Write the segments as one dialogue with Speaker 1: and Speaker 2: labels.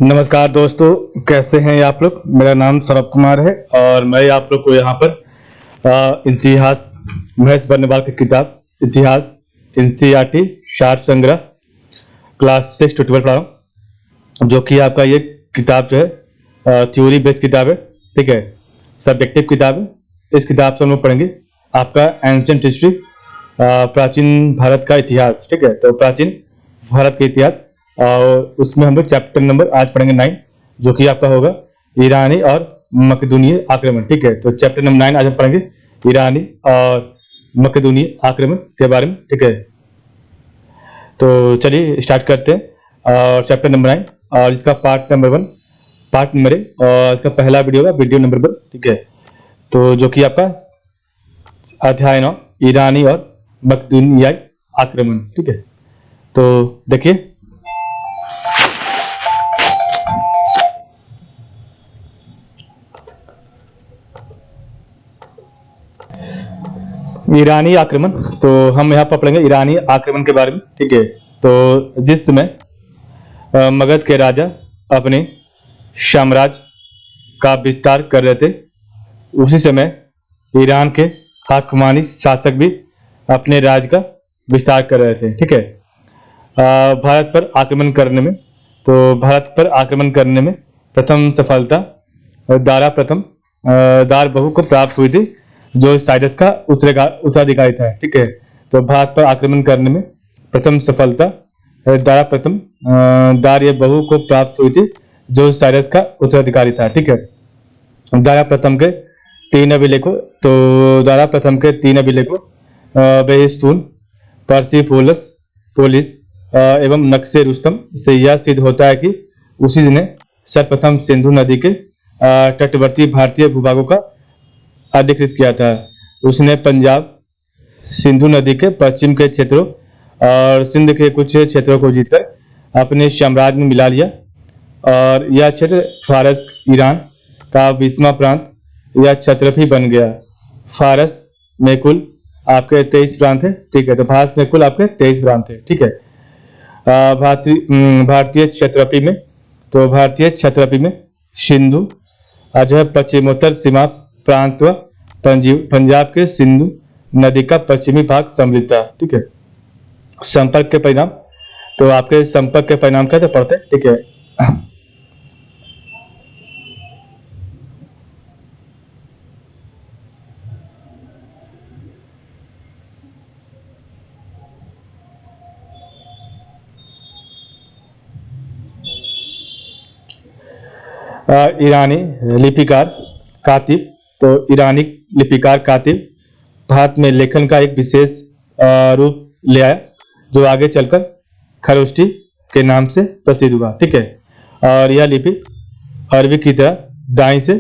Speaker 1: नमस्कार दोस्तों, कैसे हैं आप लोग। मेरा नाम सौरभ कुमार है और मैं आप लोग को यहाँ पर इतिहास महेश बर्नवाल की किताब इतिहास एनसीईआरटी सार संग्रह क्लास 6 to 12 पढ़ा रहा हूँ, जो कि आपका ये किताब जो है थ्योरी बेस्ड किताब है। ठीक है, सब्जेक्टिव किताब है। इस किताब से हम लोग पढ़ेंगे आपका एंशिएंट हिस्ट्री, प्राचीन भारत का इतिहास। ठीक है, तो प्राचीन भारत का इतिहास और उसमें हम लोग चैप्टर नंबर आज पढ़ेंगे 9, जो कि आपका होगा ईरानी और मकदूनिय आक्रमण। ठीक है, तो चैप्टर नंबर 9 आज हम पढ़ेंगे ईरानी और मकदूनिय आक्रमण के बारे में। ठीक है, तो चलिए स्टार्ट करते हैं और चैप्टर नंबर 9 और इसका पार्ट नंबर 1, पार्ट नंबर 1 और इसका पहला वीडियो होगा वीडियो नंबर 1। ठीक है, तो जो कि आपका अध्याय 9 ईरानी और मकदूनियाई आक्रमण। ठीक है, तो देखिए ईरानी आक्रमण। तो हम यहाँ पर पढ़ेंगे ईरानी आक्रमण के बारे में। ठीक है, तो जिस समय मगध के राजा अपने साम्राज्य का विस्तार कर रहे थे, उसी समय ईरान के हाकमानी शासक भी अपने राज्य का विस्तार कर रहे थे। ठीक है, भारत पर आक्रमण करने में, तो भारत पर आक्रमण करने में प्रथम सफलता दार बहु को प्राप्त हुई थी, जो साइरस का उत्तराधिकारी था। ठीक है, तो भारत पर आक्रमण करने में प्रथम सफलता दार ये बहु को प्राप्त हुई थी, जो साइरस का उत्तराधिकारी था। ठीक है, दारा प्रथम के 3 अभिलेखों, तो दारा प्रथम के 3 अभिलेखों बेहिस्तून, पोलिस एवं नक्शे रुस्तम से यह सिद्ध होता है कि उसी ने सर्वप्रथम सिंधु नदी के तटवर्ती भारतीय भूभागों का अधिकृत किया था। उसने पंजाब, सिंधु नदी के पश्चिम के क्षेत्रों और सिंध के कुछ क्षेत्रों को जीतकर अपने साम्राज्य में मिला लिया और यह क्षेत्र फारस ईरान का 20वां प्रांत या क्षत्रपी बन गया। फारस में कुल आपके 23 प्रांत है। ठीक है, तो फारस में कुल आपके 23 प्रांत है। ठीक है, भारतीय क्षत्रपी में, तो भारतीय क्षत्रपी में सिंधु जो है पश्चिमोत्तर सीमा प्रांत व पंजाब के सिंधु नदी का पश्चिमी भाग सम्मिलित था। ठीक है, संपर्क के परिणाम, तो आपके संपर्क के परिणाम क्या थे पढ़ते हैं। ठीक है, ईरानी लिपिकार कातिब, तो ईरानी लिपिकार कातिब भारत में लेखन का एक विशेष रूप ले आया, जो आगे चलकर खरोष्टी के नाम से प्रसिद्ध हुआ। ठीक है, और यह लिपि अरबी की तरह दाईं से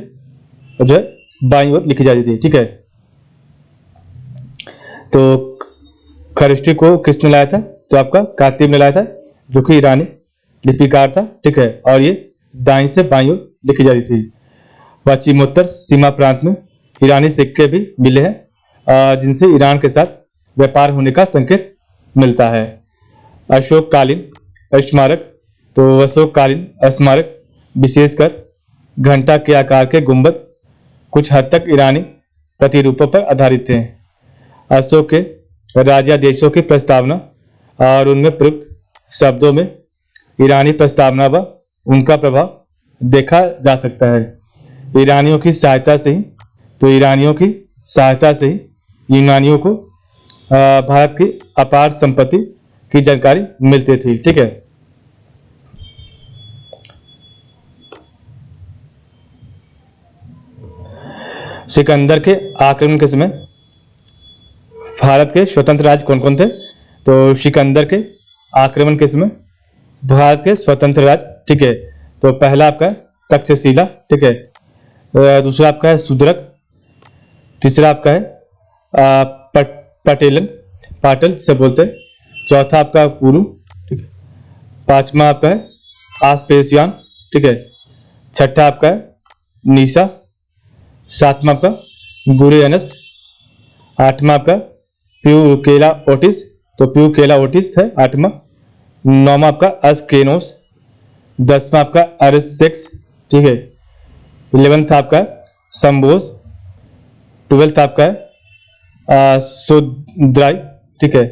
Speaker 1: जो है बाईं ओर लिखी जाती थी। ठीक है, तो खरोष्टी को किसने लाया था, तो आपका कातिब ने लाया था, जो कि ईरानी लिपिकार था। ठीक है, और ये दाईं से बाईं ओर लिखी जाती थी। पश्चिमोत्तर सीमा प्रांत में ईरानी सिक्के भी मिले हैं, जिनसे ईरान के साथ व्यापार होने का संकेत मिलता है। अशोककालीन स्मारक, तो अशोककालीन स्मारक विशेषकर घंटा के आकार के गुंबद कुछ हद तक ईरानी प्रतिरूपों पर आधारित थे। अशोक के राजादेशों की प्रस्तावना और उनमें प्रयुक्त शब्दों में ईरानी प्रस्तावना व उनका प्रभाव देखा जा सकता है। ईरानियों की सहायता से ही यूनानियों को भारत की अपार संपत्ति की जानकारी मिलती थी। ठीक है, सिकंदर के आक्रमण के समय भारत के स्वतंत्र राज्य कौन कौन थे, तो सिकंदर के आक्रमण के समय भारत के स्वतंत्र राज्य। ठीक है, तो पहला आपका तक्षशिला। ठीक है, दूसरा आपका है सुदरक, तीसरा आपका है पाटल से बोलते हैं, चौथा आपका कुरु। ठीक है, पांचवा आपका है आसपेसियान। ठीक है, छठा आपका है निशा, सातवां आपका गुरियनस, आठवां आपका प्यूकेला ओटिस, तो प्यूकेला ओटिस है आठवां, नौवां आपका अस्केनोस, 10वां आपका अरिस्टिक्स, ठीक है। 11th आपका संबोस। 12th आपका है सुद्राई, ठीक है।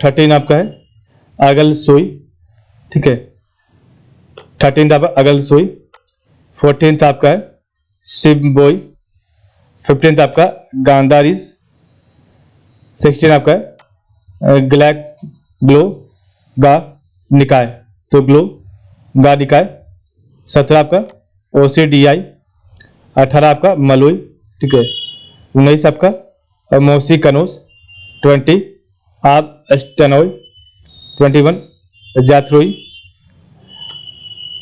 Speaker 1: 13 आपका है अगल सोई, ठीक है। 13th आपका अगल सोई। 14th आपका है शिवबोई। 15th आपका गांधारीस। 16 आपका है ग्लैक ग्लो गा निकाय, तो ग्लो गा निकाय। 17 आपका ओसीडीआई। 18 आपका मलोई, ठीक है। 19 आपका मोसी कनोस। 20 आप स्टेनोई। 21 जाथरोई।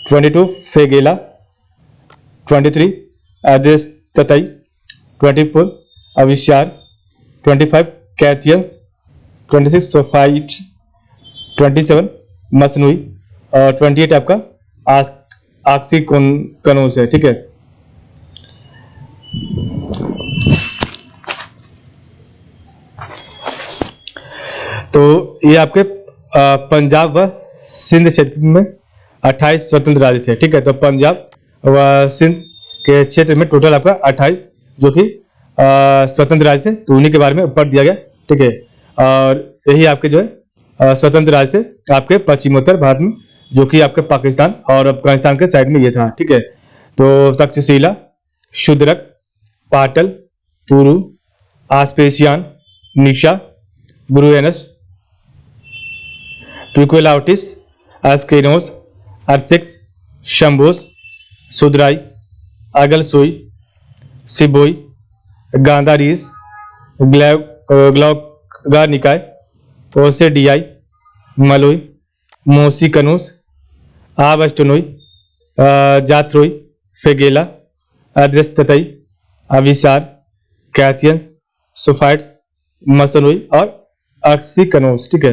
Speaker 1: 22 फेगेला। 23 एड्रेस ततई। 24 अविशार। 25 कैथियंस। 26 सोफाइट। 27 मसनुई। और 28 आपका आक्सी कनोस है, ठीक है। तो ये आपके पंजाब व सिंध क्षेत्र में 28 स्वतंत्र राज्य थे, ठीक है। तो पंजाब व सिंध के क्षेत्र में टोटल आपका 28 जो कि स्वतंत्र राज्य थे, तो उन्हीं के बारे में ऊपर दिया गया, ठीक है। और यही आपके जो है स्वतंत्र राज्य थे आपके पश्चिमोत्तर भारत में, जो कि आपके पाकिस्तान और अफगानिस्तान के साइड में ये था, ठीक है। तो तक्षशिला, शूद्रक, पाटल, तुरु, आस्पेसियान, निशा, ब्रुएनस, ट्यूकोलाउटिस, एस्केनोस, अर्सिक्स, शंभोस, सुदराई, अगलसोई, सिबोई, गांधारीस, ग्लौगा निकाय, ओसेडियाई, मलोई, मोसी कनूस, आबस्टनोई, जाथरोई, फेगेला, अद्रस्ततई, अविसार, कैथियन, सुफाइट, मसनोई और अक्सीकनोस, ठीक है।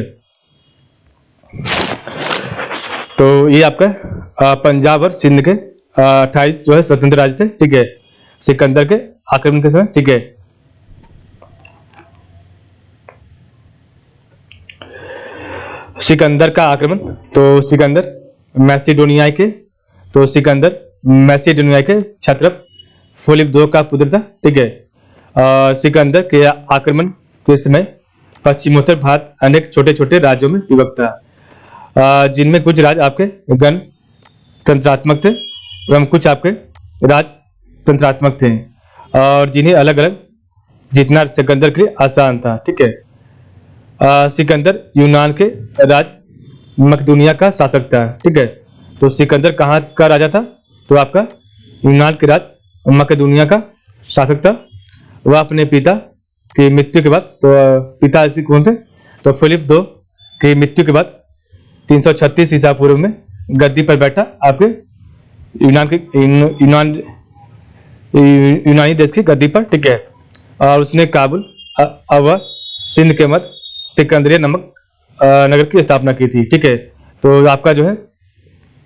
Speaker 1: तो ये आपका पंजाब और सिंध के 28 जो है स्वतंत्र राज्य थे, ठीक है, सिकंदर के आक्रमण के समय, ठीक है। सिकंदर का आक्रमण, तो सिकंदर मैसिडोनिया के क्षत्रप फिलिप II का पुत्र था, ठीक है। सिकंदर के आक्रमण के समय पश्चिमोत्तर भारत अनेक छोटे छोटे राज्यों में विभक्त था, जिनमें कुछ राज्य आपके गणतंत्रात्मक थे एवं कुछ आपके राजतंत्रात्मक थे, और जिन्हें अलग अलग जीतना सिकंदर के लिए आसान था, ठीक है। सिकंदर यूनान के राज मकदूनिया का शासक था, ठीक है। तो सिकंदर कहाँ का राजा था? तो आपका यूनान के राज मकदूनिया का शासक था। वह अपने पिता की मृत्यु के बाद, तो पिता कौन थे? तो फिलिप II की मृत्यु के बाद 336 ईसा पूर्व में गद्दी पर बैठा आपके यूनानी देश की गद्दी पर, ठीक है। और उसने काबुल व सिंध के मध्य सिकंदरिया नमक नगर की स्थापना की थी, ठीक है। तो आपका जो है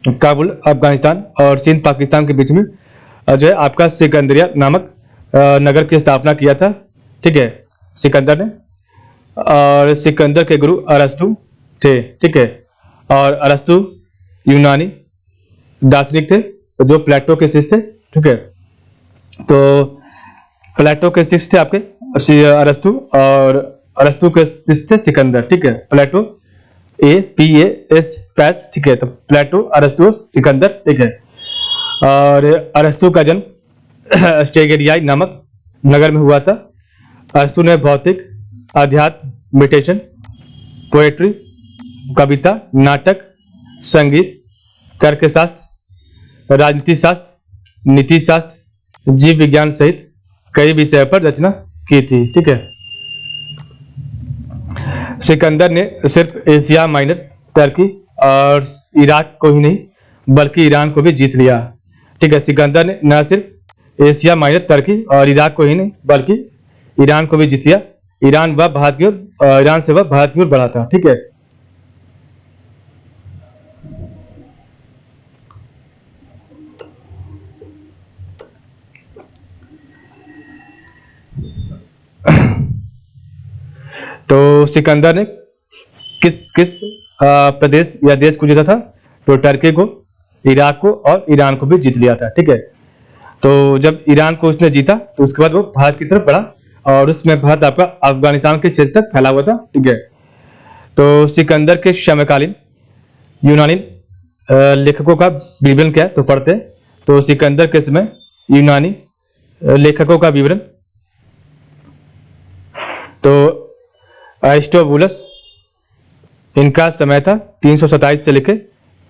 Speaker 1: काबुल अफगानिस्तान और सिंध पाकिस्तान के बीच में जो है आपका सिकंदरिया नामक नगर की स्थापना किया था, ठीक है, सिकंदर ने। और सिकंदर के गुरु अरस्तु थे, ठीक है। और अरस्तु यूनानी दार्शनिक थे जो प्लेटो के शिष्य थे, ठीक है। तो प्लेटो के शिष्य थे आपके अरस्तु, और अरस्तु के शिष्य थे सिकंदर, ठीक है। प्लेटो APAS पैस, ठीक है। तो प्लेटो, अरस्तु, सिकंदर, ठीक है। और अरस्तु का जन्म स्टेगेरियाई नामक नगर में हुआ था। अरस्तु ने भौतिक, अध्यात्म, मेडिटेशन, पोएट्री, कविता, नाटक, संगीत, तर्कशास्त्र, राजनीति शास्त्र, नीति शास्त्र, जीव विज्ञान सहित कई विषयों पर रचना की थी, ठीक है। सिकंदर ने सिर्फ एशिया माइनर, टर्की और इराक को ही नहीं बल्कि ईरान को भी जीत लिया, ठीक है। सिकंदर ने न सिर्फ एशिया माइनर, टर्की और इराक को ही नहीं बल्कि ईरान को भी जीत लिया। ईरान से वह भारत की ओर बढ़ा था, ठीक है। तो सिकंदर ने किस किस प्रदेश या देश को जीता था? तो टर्की को, इराक को और ईरान को भी जीत लिया था। ठीक है, तो जब ईरान को उसने जीता तो उसके बाद वो भारत की तरफ बढ़ा और उसमें भारत आपका अफगानिस्तान के क्षेत्र तक फैला हुआ था। ठीक है, तो सिकंदर के समकालीन यूनानी लेखकों का विवरण क्या है तो पढ़ते हैं। तो सिकंदर के समय यूनानी लेखकों का विवरण, तो अरिस्टोबुलस, इनका समय था 327 से लेकर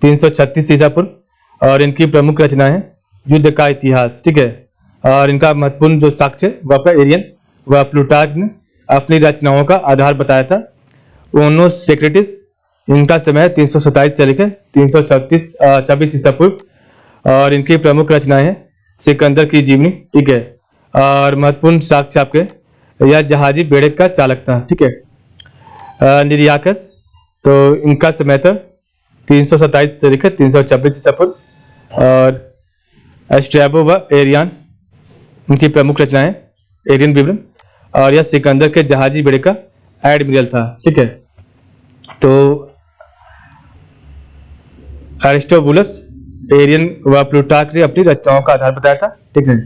Speaker 1: 336 ईसा पूर्व और इनकी प्रमुख रचनाएं हैं युद्ध का इतिहास। ठीक है, और इनका महत्वपूर्ण जो साक्ष्य वह आपका एरियन व प्लूटार्क ने अपनी रचनाओं का आधार बताया था। ओनो सेक्रेटिस, इनका समय 327 से लेकर 336 ईसा पूर्व और इनकी प्रमुख रचनाएं हैं सिकंदर की जीवनी। ठीक है, और महत्वपूर्ण साक्ष्य आपके यह जहाजी बेड़े का चालक था। ठीक है, निरियाकस, तो इनका समय था 327 से लेकर 326 ईसा पूर्व और एस्ट्रैबो व एरियन, उनकी प्रमुख रचनाएं एरियन विवरण, और यह सिकंदर के जहाजी बेड़े का एडमिरल था। ठीक है, तो अरिस्टोबुलस, एरियन व प्लूटार्क ने अपनी रचनाओं का आधार बताया था। ठीक है,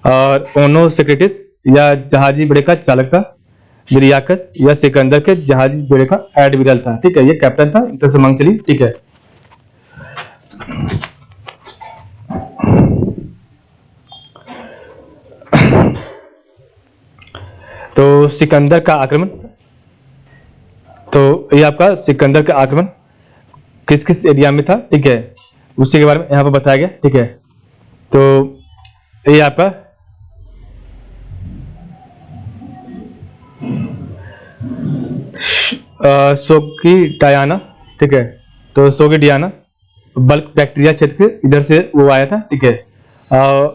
Speaker 1: और ओनो सेक्रेटिस या जहाजी बेड़े का चालक था। निरियाकस या सिकंदर के जहाजी बेड़े का एडमिरल था। ठीक है, ये कैप्टन था, इतना से मांग चली। ठीक है, तो सिकंदर का आक्रमण, तो ये आपका सिकंदर का आक्रमण किस किस एरिया में था। ठीक है, उसी के बारे में यहाँ पर बताया गया। ठीक है, तो ये आपका सोगिडियाना। ठीक है, तो सोगिडियाना बल्क बैक्टीरिया क्षेत्र के इधर से वो आया था। ठीक है,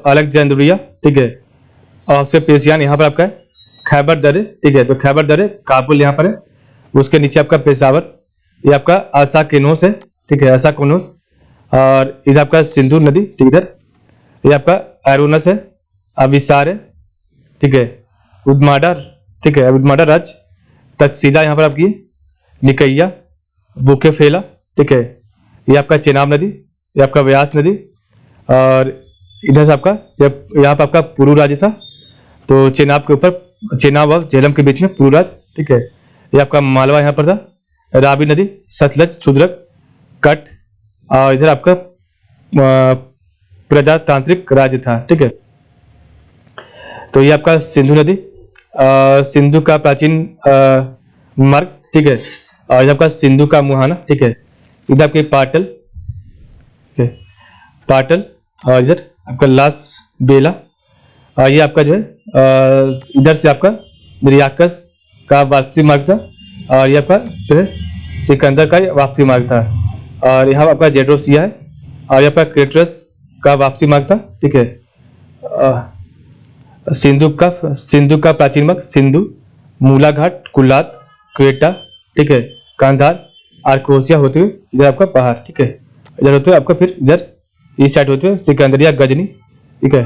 Speaker 1: अलेक्जेंड्रिया। ठीक है, और से पेशियान यहाँ पर आपका है, खैबर दर्रे। ठीक है, तो खैबर दर्रे काबुल यहाँ पर है, उसके नीचे आपका पेशावर, ये आपका आसा केनोस है। ठीक है, आसा कोनोस, और इधर आपका सिंधु नदी। ठीक है, ये आपका एरोनस है, अभिसार है। ठीक है, उद्माडा। ठीक है, उद्माडा राज्य, तक्षशिला यहाँ पर आपकी, निकैया, बुकेफेला। ठीक है, ये आपका चेनाब नदी, ये आपका व्यास नदी, और इधर से आपका यहाँ पर आपका पुरु राज्य था, तो चेनाब के ऊपर, चेनाब और झेलम के बीच में पुरु राज्य। ठीक है, ये आपका मालवा यहाँ पर था, रावी नदी, सतलज, शुद्रक, कट, और इधर आपका प्रजातांत्रिक राज्य था। ठीक है, तो ये आपका सिंधु नदी, सिंधु का प्राचीन मार्ग। ठीक है, और इधर आपका सिंधु का मुहाना। ठीक है, इधर आपके पाटल, पाटल, और इधर आपका लास बेला, और ये आपका जो है इधर से आपका निरियाकस का वापसी मार्ग था, और ये आपका जो है सिकंदर का वापसी मार्ग था, और यहाँ आपका जेड्रोसिया है, और यहाँ पर क्रेटरस का वापसी मार्ग था। ठीक है, सिंधु का प्राचीन मार्ग सिंधु, मूलाघाट, कुल्लात, क्वेटा। ठीक है, कांधार, आर्कोसिया होते हुए इधर आपका बाहर। ठीक है, इधर होते हुए आपका फिर इधर इस साइड होते हुए सिकंदरिया, गजनी। ठीक है,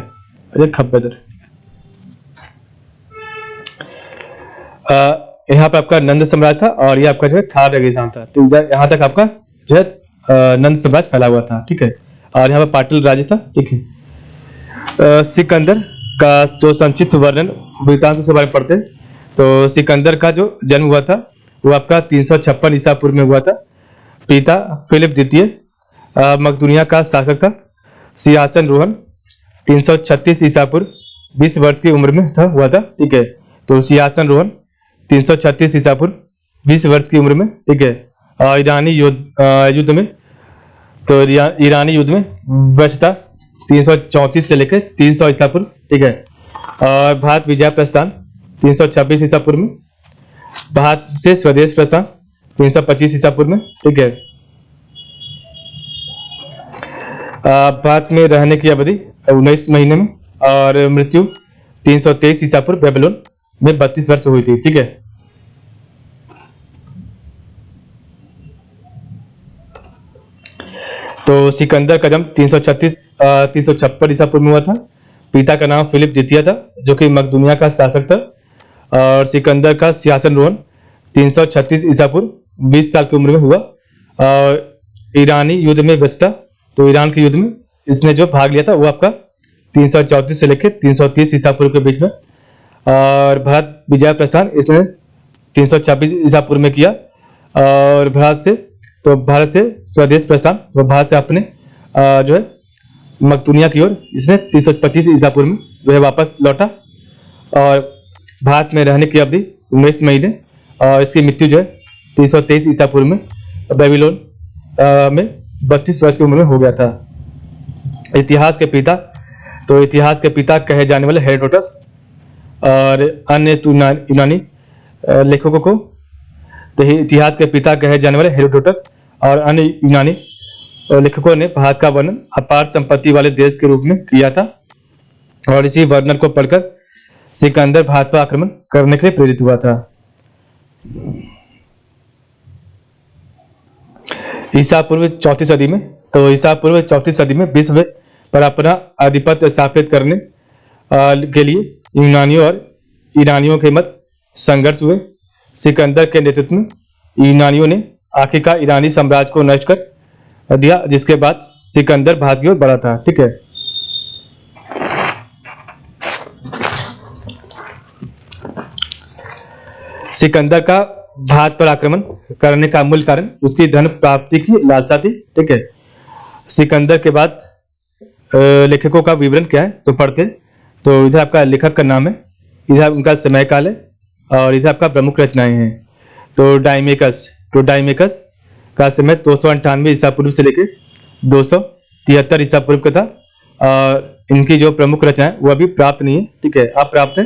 Speaker 1: इधर खब्बदर। यहाँ पर आपका नंद साम्राज्य था, और ये आपका जो है थार रेगिस्तान था। तो इधर यहाँ तक आपका जो है नंद साम्राज्य फैला हुआ था। ठीक है, और यहाँ पर पाटल राज्य था। ठीक है, सिकंदर का जो संक्षिप्त वर्णन वृत्तांत से बारे में पढ़ते हैं, तो सिकंदर का जो जन्म हुआ था वो आपका 356 ईसा पूर्व में हुआ था। पिता फिलिप द्वितीय मकदूनिया का शासक था। सिंहासन रोहन 336 ईसा पूर्व 20 वर्ष की उम्र में था हुआ था। ठीक है, तो सिंहासन रोहन 336 ईसा पूर्व 20 वर्ष की उम्र में। ठीक है, ईरानी युद्ध में, तो ईरानी युद्ध में व्यस्तता 334 से लेकर 300 ईसा पूर्व। ठीक है, और भारत विजय प्रस्थान 326 ईसा पूर्व में, भारत से स्वदेश प्रस्थान 325 ईसा पूर्व में। ठीक है, भारत में रहने की अवधि 19 महीने में, और मृत्यु 323 ईसा पूर्व बेबीलोन में 32 वर्ष हुई थी। ठीक है, तो सिकंदर का जन्म 356 ईसा पूर्व में हुआ था। पिता का नाम फिलिप द्वितीय था, जो कि मकदूनिया का शासक था, और सिकंदर का सिंहासन रोहन 336 ईसा पूर्व 20 साल की उम्र में हुआ, और ईरानी युद्ध में बचता, तो ईरान के युद्ध में इसने जो भाग लिया था वो आपका 334 से लेकर 330 ईसा पूर्व के बीच में। और भारत विजय प्रस्थान इसने 326 ईसा पूर्व में किया। और भारत से स्वदेश प्रस्थान, वो भारत से अपने जो है मकदूनिया की ओर इसने 325 ईसा पूर्व में जो है वापस लौटा। और भारत में रहने की अवधि 19 महीने, और इसकी मृत्यु जो है 323 ईसा पूर्व में बेबीलोन में 32 वर्ष की उम्र में हो गया था। इतिहास के पिता, तो इतिहास के पिता कहे जाने वाले हेरोडोटस और अन्य यूनानी लेखकों को, तो इतिहास के पिता कहे जाने वाले हेरोडोटस और अन्य यूनानी लेखकों ने भारत का वर्णन अपार संपत्ति वाले देश के रूप में किया था। और इसी वर्णन को पढ़कर सिकंदर भारत पर आक्रमण करने के लिए प्रेरित हुआ था। ईसा पूर्व 34 सदी में, तो ईसा पूर्व 34 सदी में विश्व पर अपना आधिपत्य स्थापित करने के लिए यूनानियों और ईरानियों के मत संघर्ष हुए। सिकंदर के नेतृत्व में यूनानियों ने आखिरकार ईरानी साम्राज्य को नष्ट कर दिया, जिसके बाद सिकंदर भारत की ओर बढ़ा था। ठीक है, सिकंदर का भारत पर आक्रमण करने का मूल कारण उसकी धन प्राप्ति की लालसा थी। ठीक है, सिकंदर के बाद लेखकों का विवरण क्या है तो पढ़ते। तो इधर आपका लेखक का नाम है, इधर उनका समय काल है, और इधर आपका प्रमुख रचनाएं हैं। तो डाइमेकस का समय 298 ईसा पूर्व से लेकर 273 ईसा पूर्व का था। और इनकी जो प्रमुख रचनाएं वो अभी प्राप्त नहीं है। ठीक है, अब प्राप्त है।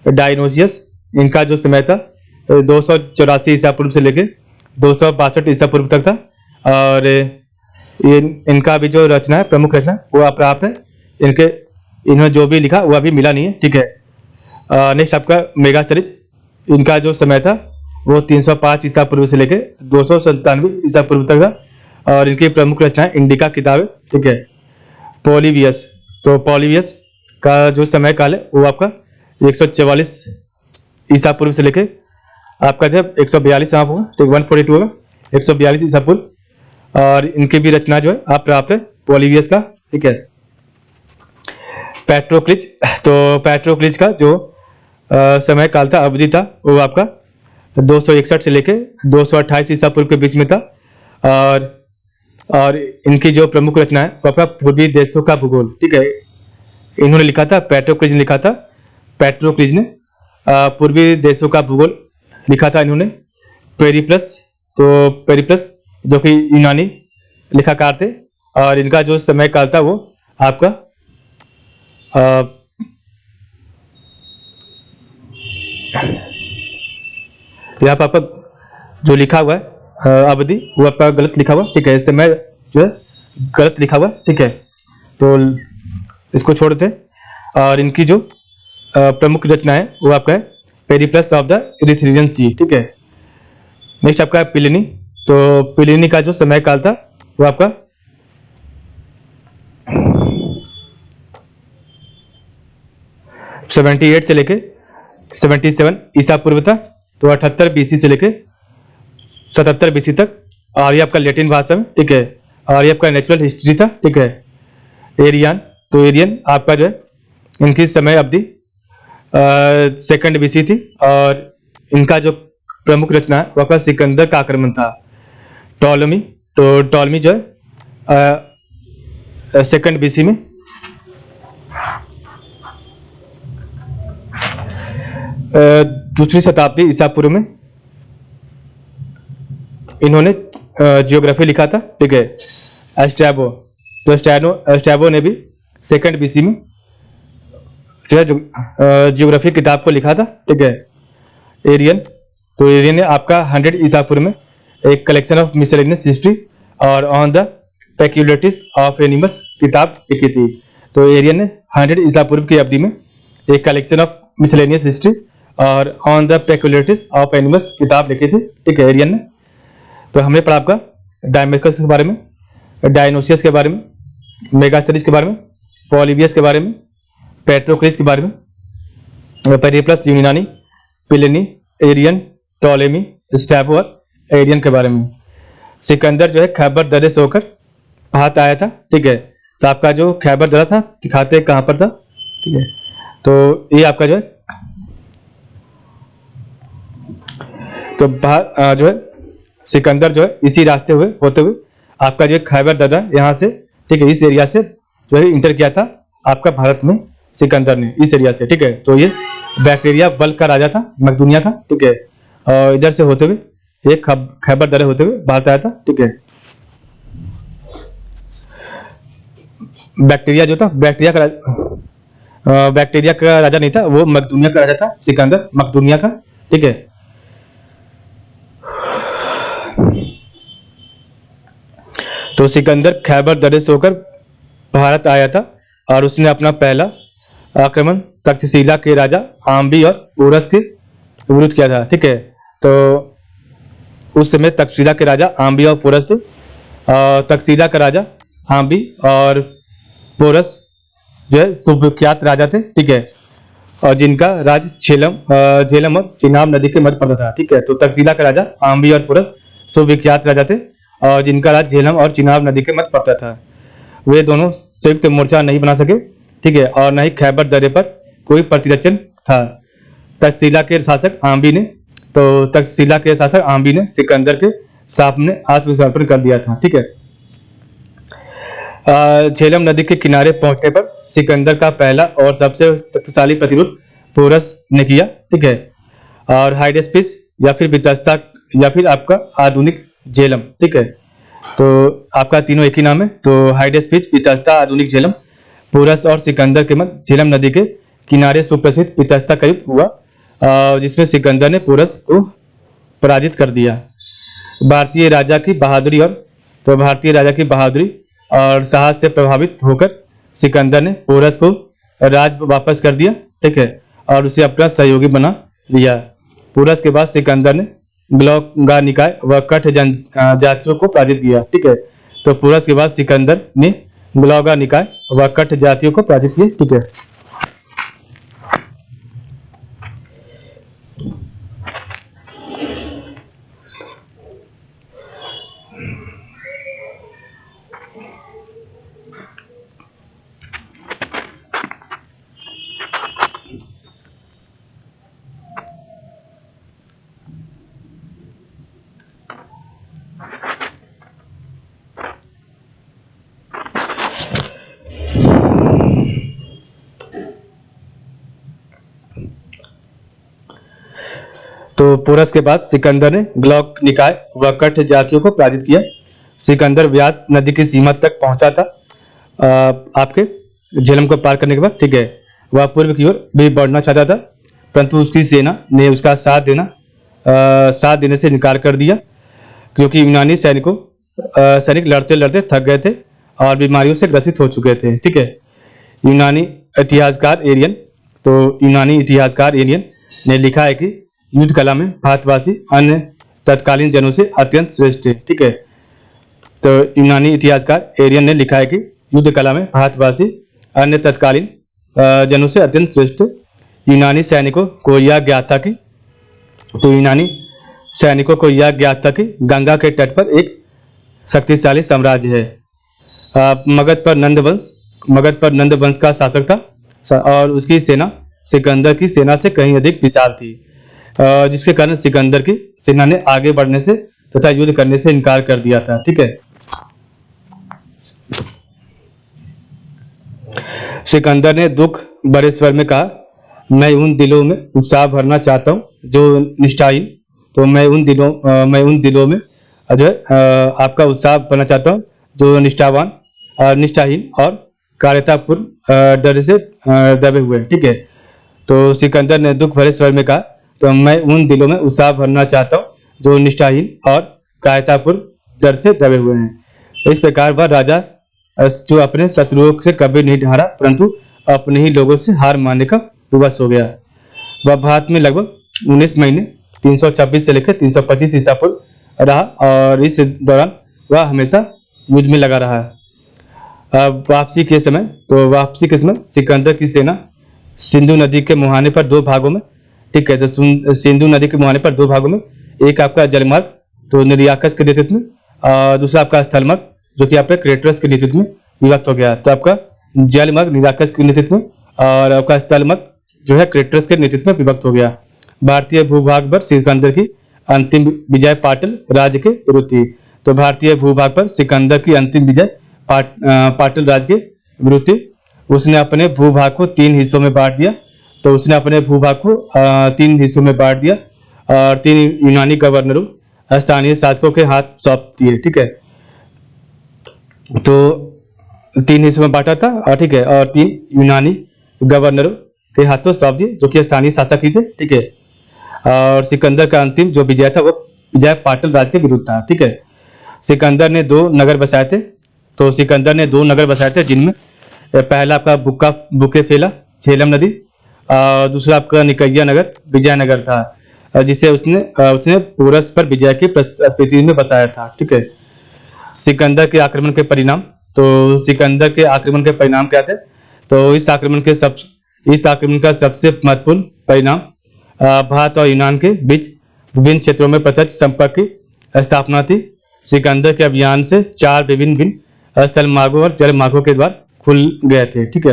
Speaker 1: डायनोसियस, इनका जो समय था 284 ईसा पूर्व से लेकर 262 ईसा पूर्व तक था। और इनका भी जो रचना है, प्रमुख रचना, वो अप्राप्त है। इन्होंने जो भी लिखा वो अभी मिला नहीं है। ठीक है, नेक्स्ट आपका मेगास्थनीज, इनका जो समय था वो 305 ईसा पूर्व से लेकर 297 ईसा पूर्व तक था। और इनकी प्रमुख रचना है इंडिका किताब है। ठीक है, पॉलीबियस, तो पॉलीबियस का जो समय काल है वो आपका 144 ईसा पूर्व से लेकर आपका जब 142 आप होगा, तो 142 होगा, 142 ईसा पूर्व। और इनकी भी रचना जो है आप प्राप्त है पॉलीबियस का। ठीक है, पैट्रोक्लिज, तो पैट्रोक्लिज का जो समय काल था, अवधि था, वो आपका 261 से लेकर 228 ईसा पूर्व के बीच में था। और इनकी जो प्रमुख रचना है वो आपका पूर्वी देशों का भूगोल। ठीक है, इन्होंने लिखा था, पैट्रोक्लिज ने लिखा था, पैट्रोक्लिज ने पूर्वी देशों का भूगोल लिखा था इन्होंने। पेरिप्लस, तो पेरिप्लस जो कि यूनानी लेखाकार थे, और इनका जो समय काल था वो आपका यहाँ पर आपका जो लिखा हुआ है अवधि वो आपका गलत लिखा हुआ। ठीक है, समय जो है गलत लिखा हुआ। ठीक है, तो इसको छोड़ देते। और इनकी जो प्रमुख रचना है वो आपका है पेरिप्लस ऑफ द इरिथ्रियन सी। ठीक है, नेक्स्ट आपका है प्लिनी, तो प्लिनी का जो समय काल था वो आपका 78 से लेके 77 ईसा पूर्व था। तो 78 बीसी से लेके 77 बीसी तक। और ये आपका लैटिन भाषा में। ठीक है, और ये आपका नेचुरल हिस्ट्री था। ठीक है, एरियन, तो एरियन आपका जो है इनकी समय अवधि सेकंड बीसी थी। और इनका जो प्रमुख रचना है वो आपका सिकंदर का आक्रमण था। टॉलमी, तो टॉलमी जो है सेकंड बीसी में। दूसरी शताब्दी ईसा पूर्व में इन्होंने जियोग्राफी लिखा था। ठीक है, एस्ट्रैबो, तो एस्ट्रैबो ने भी सेकंड बीसी में जो है जियोग्राफी किताब को लिखा था। ठीक है, एरियन, तो एरियन ने आपका 100 ईसा पूर्व में एक कलेक्शन ऑफ मिसलेनियस हिस्ट्री और ऑन द पेक्यूलियरिटीज ऑफ एनिमल्स किताब लिखी थी। तो एरियन ने 100 ईसा पूर्व की अवधि में एक कलेक्शन ऑफ मिसलेनियस हिस्ट्री और ऑन द पेक्यूलियरिटीज ऑफ एनिमल्स किताब लिखी थी। ठीक है, एरियन ने। तो हमने पढ़ा आपका डायमेकस के बारे में, डायनोसियस के बारे में, मेगास्थनीज के बारे में, पॉलीबियस के बारे में, पेट्रोक्लिज के बारे में, पेरिप्लस यूनानी, प्लिनी, एरियन, टॉलेमी, स्ट्रैबो और एरियन के बारे में। सिकंदर जो है खैबर दर्रे से होकर भारत आया था, ठीक है। तो आपका जो खैबर दर्रा था दिखाते कहाँ पर था, ठीक है। तो ये आपका जो है तो जो है सिकंदर जो है इसी रास्ते हुए होते हुए आपका जो खैबर दर्रा यहाँ से, ठीक है, इस एरिया से जो है इंटर किया था आपका भारत में सिकंदर ने, इस एरिया से, ठीक है। तो ये बैक्टीरिया बल्क का राजा था मकदूनिया का, ठीक है। और इधर से होते हुए ये खैबर दर्रे होते हुए भारत आया था, ठीक है। बैक्टीरिया जो था बैक्टीरिया का राजा नहीं था, वो मकदूनिया का राजा था, सिकंदर मकदूनिया का, ठीक है। तो सिकंदर खैबर दर्रे से होकर भारत आया था और उसने अपना पहला आक्रमण तक्षशिला के राजा आम्बी और पोरस के विरुद्ध किया था, ठीक है। तो उस समय तक्षशिला के राजा आम्बी और पोरस थे। तक्षशिला का राजा आम्बी और पोरस जो है सुविख्यात राजा थे, ठीक है। और जिनका राज झेलम और चिनाब नदी के मध्य पड़ता था, ठीक है। तो तक्षशिला का राजा आम्बी और पोरस सुविख्यात राजा थे और जिनका राज झेलम और चिनाब नदी के मध्य पड़ता था। वे दोनों संयुक्त मोर्चा नहीं बना सके, ठीक है, और न ही खैबर दर्रे पर कोई प्रतिरक्षण था। तक्षशिला के शासक आम्बी ने सिकंदर के सामने आत्मसमर्पण कर दिया था, ठीक है। झेलम नदी के किनारे पहुंचने पर सिकंदर का पहला और सबसे शक्तिशाली प्रतिरोध पोरस ने किया, ठीक है। और हाइडेस्पिस या फिर बितस्ता या फिर आपका आधुनिक झेलम, ठीक है। तो आपका तीनों एक ही नाम है। तो हाइडेस्पिस, बितस्ता, आधुनिक झेलम, पोरस और सिकंदर के मध्य झेलम नदी के किनारे सुप्रसिद्ध बितस्ता का युद्ध हुआ, जिसमें सिकंदर ने पोरस को पराजित कर दिया। भारतीय राजा की बहादुरी और साहस से प्रभावित होकर सिकंदर ने पोरस को राज वापस कर दिया, ठीक है, और उसे अपना सहयोगी बना लिया। पोरस के बाद सिकंदर ने ग्लौगा निकाय व कठ जातियों को पराजित किया, ठीक है। तो पोरस के बाद सिकंदर ने ग्लौगा निकाय व कठ जातियों को पराजित किया, ठीक है। तो पोरस के बाद सिकंदर ने ग्लौग निकाय व कठ जातियों को पराजित किया। सिकंदर व्यास नदी की सीमा तक पहुंचा था आपके झेलम को पार करने के बाद, ठीक है। वह पूर्व की ओर भी बढ़ना चाहता था, परंतु उसकी सेना ने उसका साथ देने से इनकार कर दिया, क्योंकि यूनानी सैनिक लड़ते लड़ते थक गए थे और बीमारियों से ग्रसित हो चुके थे, ठीक है। यूनानी इतिहासकार एरियन ने लिखा है कि युद्ध कला में भारतवासी अन्य तत्कालीन जनों से अत्यंत श्रेष्ठ थे, ठीक है। तो यूनानी इतिहासकार एरियन ने लिखा है कि युद्ध कला में भारतवासी अन्य तत्कालीन जनों से अत्यंत श्रेष्ठ थे। यूनानी सैनिकों को यह ज्ञात था कि गंगा के तट पर एक शक्तिशाली साम्राज्य है। मगध पर नंद वंश का शासक था और उसकी सेना सिकंदर की सेना से कहीं अधिक विशाल थी, जिसके कारण सिकंदर की सेना ने आगे बढ़ने से तथा युद्ध करने से इनकार कर दिया था, ठीक है। सिकंदर ने दुख भरे स्वर में कहा, मैं उन दिलों में उत्साह भरना चाहता हूँ जो निष्ठाहीन जो है आपका उत्साह भरना चाहता हूँ जो निष्ठाहीन और कायरतापूर्ण डर से दबे हुए, ठीक है। तो सिकंदर ने दुख भरे स्वर में कहा, तो मैं उन दिलों में उत्साह भरना चाहता हूँ जो निष्ठाहीन और कायरतापूर्ण डर से दबे हुए हैं। इस प्रकार वह राजा जो अपने शत्रुओं से कभी नहीं हारा, परंतु अपने ही लोगों से हार मानने का विवश हो गया। वह भारत में लगभग 19 महीने 326 से लेकर 325 ईसा पूर्व रहा और इस दौरान वह हमेशा युद्ध में लगा रहा। वापसी के समय सिकंदर की सेना सिंधु नदी के मुहाने पर दो भागों में, ठीक है। तो सिंधु नदी के मुहाने पर दो भागों में, एक आपका जलमार्ग तो निर्याकस के नेतृत्व में दूसरा आपका स्थलमग जो कि आपके क्रेटरस के नेतृत्व में विभक्त हो गया। तो आपका जलमग निराकस के नेतृत्व में और आपका स्थलमग जो है क्रेटरस के नेतृत्व में विभक्त हो गया। भारतीय भूभाग पर सिकंदर की अंतिम विजय पाटल राज्य के विरुद्ध थी। तो भारतीय भूभाग पर सिकंदर की अंतिम विजय पाटल राज्य के विरुद्ध थी। उसने अपने भूभाग को 3 हिस्सों में बांट दिया। तो उसने अपने भूभाग को 3 हिस्सों में बांट दिया और 3 यूनानी गवर्नरों स्थानीय शासकों के हाथ सौंप दिए। ठीक है, तो 3 हिस्सों में बांटा था और ठीक है, और 3 यूनानी गवर्नरों के हाथों सौंप दिए जो कि स्थानीय शासक ही थे। ठीक है, और सिकंदर का अंतिम जो विजय था वो विजय पाटल राज्य के विरुद्ध था। ठीक है, सिकंदर ने 2 नगर बसाए थे। तो सिकंदर ने 2 नगर बसाए थे जिनमें पहला आपका बुकेफेला झेलम नदी और दूसरा आपका निकैया नगर विजयनगर था, जिसे उसने पोरस पर विजय की स्थिति में बसाया था। ठीक है, सिकंदर के आक्रमण के परिणाम। तो सिकंदर के आक्रमण के परिणाम क्या थे? तो इस आक्रमण का सबसे महत्वपूर्ण परिणाम भारत और यूनान के बीच विभिन्न क्षेत्रों में प्रत्यक्ष संपर्क की स्थापना थी। सिकंदर के अभियान से 4 विभिन्न स्थल मार्गों और जल मार्गों के द्वार खुल गए थे। ठीक है,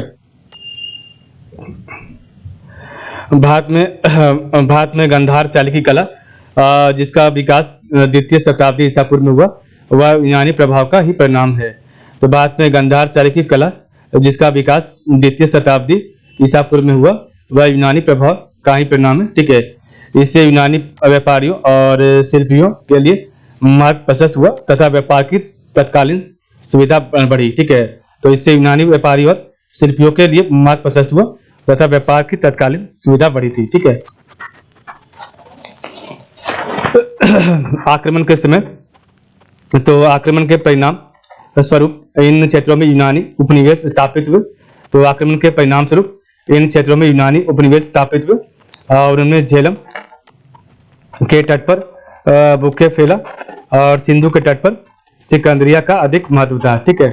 Speaker 1: भारत में गंधार शैली की कला जिसका विकास 2वीं शताब्दी ईसा पूर्व में हुआ, वह यूनानी प्रभाव का ही परिणाम है। तो भारत में गंधार शैली की कला जिसका विकास 2वीं शताब्दी ईसा पूर्व में हुआ, वह यूनानी प्रभाव का ही परिणाम है। ठीक है, इससे यूनानी व्यापारियों और शिल्पियों के लिए मार्ग प्रशस्त हुआ तथा व्यापार की तत्कालीन सुविधा बढ़ी। ठीक है, तो इससे यूनानी व्यापारियों और शिल्पियों के लिए मार्ग प्रशस्त हुआ तथा व्यापार की तत्कालीन सुविधा बढ़ी थी। ठीक है, आक्रमण के समय, तो आक्रमण के परिणाम स्वरूप इन क्षेत्रों में यूनानी उपनिवेश स्थापित हुए। तो आक्रमण के परिणाम स्वरूप इन क्षेत्रों में यूनानी उपनिवेश स्थापित हुए और उनमें झेलम के तट पर बुकेफेला और सिंधु के तट पर सिकंदरिया का अधिक महत्व था। ठीक है,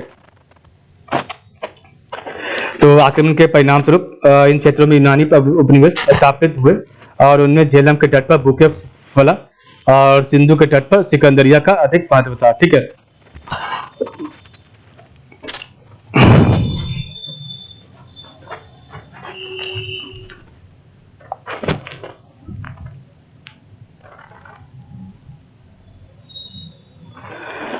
Speaker 1: तो आक्रमण के परिणाम स्वरूप इन क्षेत्रों में यूनानी उपनिवेश स्थापित हुए और उनमें झेलम के तट पर बुकेफेला और सिंधु के तट पर सिकंदरिया का अधिक महत्व था। ठीक है,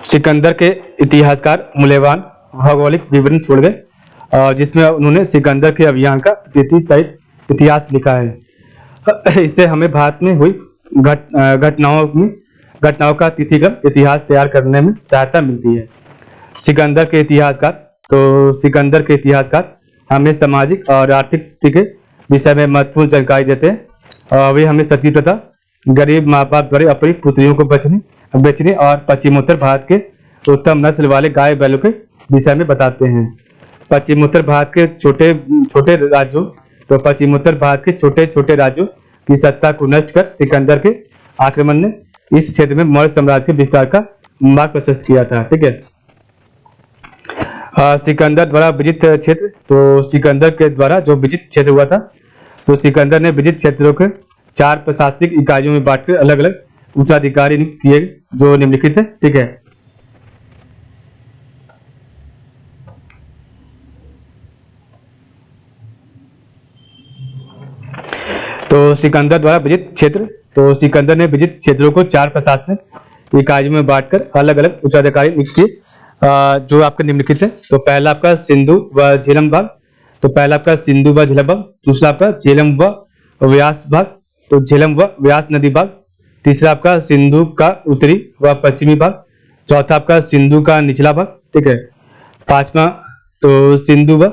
Speaker 1: सिकंदर के इतिहासकार मूल्यवान भौगोलिक विवरण छोड़ गए जिसमें उन्होंने सिकंदर के अभियान का तिथि सहित इतिहास लिखा है। इससे हमें भारत में हुई घटनाओं का तिथिगत इतिहास तैयार करने में सहायता मिलती है। सिकंदर के इतिहासकार हमें सामाजिक और आर्थिक स्थिति के विषय में महत्वपूर्ण जानकारी देते हैं। वे हमें सती प्रथा, गरीब माँ बाप द्वारा अपनी पुत्रियों को बेचने और पश्चिमोत्तर भारत के उत्तम नस्ल वाले गाय बैलों के विषय में बताते हैं। पश्चिमोत्तर भारत के छोटे छोटे राज्यों की सत्ता को नष्ट कर सिकंदर के आक्रमण ने इस क्षेत्र में मौर्य साम्राज्य के विस्तार का मार्ग प्रशस्त किया था। ठीक है, सिकंदर द्वारा विजित क्षेत्र। तो सिकंदर के द्वारा जो विजित क्षेत्र हुआ था, तो सिकंदर ने विजित क्षेत्रों के 4 प्रशासनिक इकाइयों में बांटकर अलग अलग उच्चाधिकारी नियुक्त किए जो निम्नलिखित है। ठीक है, तो सिकंदर द्वारा विजित क्षेत्र। तो सिकंदर ने विजित क्षेत्रों को 4 प्रशासनिक इकाइयों में बांटकर अलग अलग उच्चाधिकारी नियुक्त किए जो आपके निम्नलिखित है। तो पहला आपका सिंधु व झेलम भाग। दूसरा आपका झेलम व व्यास भाग, तो झेलम व व्यास नदी भाग। तीसरा आपका सिंधु का उत्तरी व पश्चिमी भाग। चौथा आपका सिंधु का निचला भाग। ठीक है, 5वां तो सिंधु व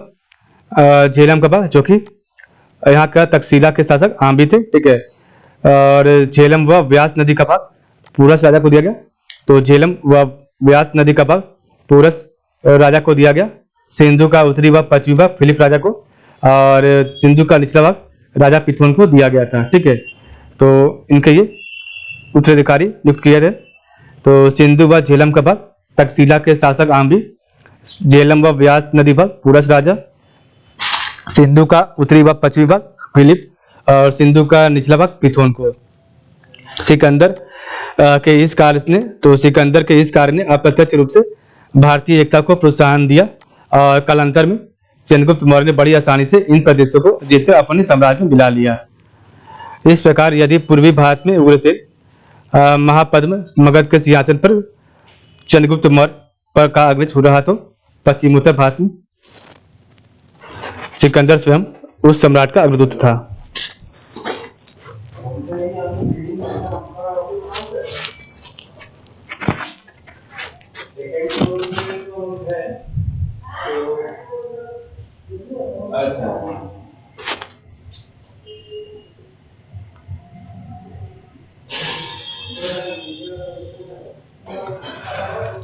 Speaker 1: झेलम का भाग जो कि यहाँ का तक्षशिला के शासक आम्बी थे। ठीक है, और झेलम व व्यास नदी का भाग पूरस राजा को दिया गया। तो झेलम व व्यास नदी का भाग पूरस राजा को दिया गया। सिंधु का उत्तरी व पश्चिमी भाग फिलिप राजा को और सिंधु का निचला भाग राजा पिथोन को दिया गया था। ठीक है, तो इनके ये उत्तराधिकारी नियुक्त किए थे। तो सिंधु व झेलम का भाग तक्षशिला के शासक आम्बी, झेलम व व्यास नदी भाग पूरस राजा, सिंधु का उत्तरी व पश्चिमी भाग फिलिप और सिंधु का निचला भाग पिथोन को। सिकंदर के इस कार्य ने, तो सिकंदर के इस कार्य ने अप्रत्यक्ष रूप से भारतीय एकता को प्रोत्साहन दिया और कालांतर में चंद्रगुप्त मौर्य ने बड़ी आसानी से इन प्रदेशों को जीतकर अपने साम्राज्य में मिला लिया। इस प्रकार यदि पूर्वी भारत में उग्रसेन, महापद्म, मगध के सिंहासन पर चंद्रगुप्त मौर्य पर का अग्रज हो रहा, तो पश्चिमोत्तर भारत में सिकंदर स्वयं उस सम्राट का अग्रदूत था।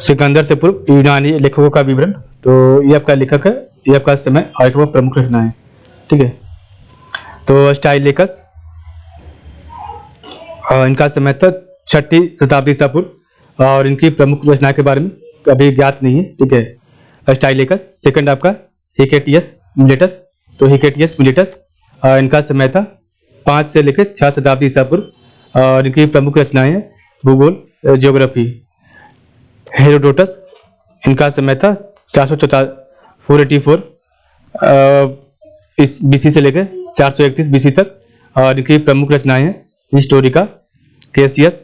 Speaker 1: सिकंदर से पूर्व यूनानी लेखकों का विवरण। तो ये आपका लेखक है, ये आपका समय और एक प्रमुख रचनाएं, ठीक है। तो स्टाइलिकस, और इनका समय था 6ठी शताब्दी ईसा पूर्व और इनकी प्रमुख रचना के बारे में अभी ज्ञात नहीं है, ठीक है। स्टाइलिकस। सेकंड आपका हिकेटियस मिलेटस। तो हिकेटियस मिलेटस इनका समय था 5 से लेकर 6 शताब्दी ईसा पूर्व और इनकी प्रमुख रचनाएं हैं भूगोल, ज्योग्राफी। हेरोडोटस, इनका समय था 484 इस बीसी से लेकर 431 बीसी तक और इनकी प्रमुख रचनाएं हैं हिस्टोरिका। कैसियस,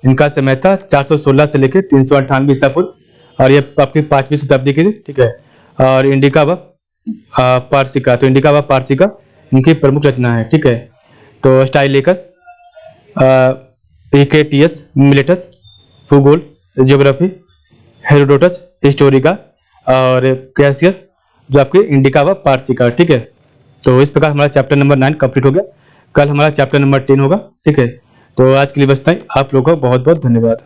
Speaker 1: इनका समय था 416 से लेकर 398 ईसा पूर्व और ये आपकी 5वीं शताब्दी की थी, ठीक है। और इंडिका व पारसिका। तो इंडिका व पारसिका इनकी प्रमुख रचना है, ठीक है। तो स्टाइलिकस, हिकेटियस मिलेटस भूगोल, ज्योग्राफी, हेरोडोटस हिस्टोरिका और कैसियस जो आपके इंडिका व पारसिका, ठीक है। तो इस प्रकार हमारा चैप्टर नंबर 9 कंप्लीट हो गया। कल हमारा चैप्टर नंबर 10 होगा, ठीक है। तो आज के लिए बस इतना ही। आप लोगों को बहुत बहुत धन्यवाद।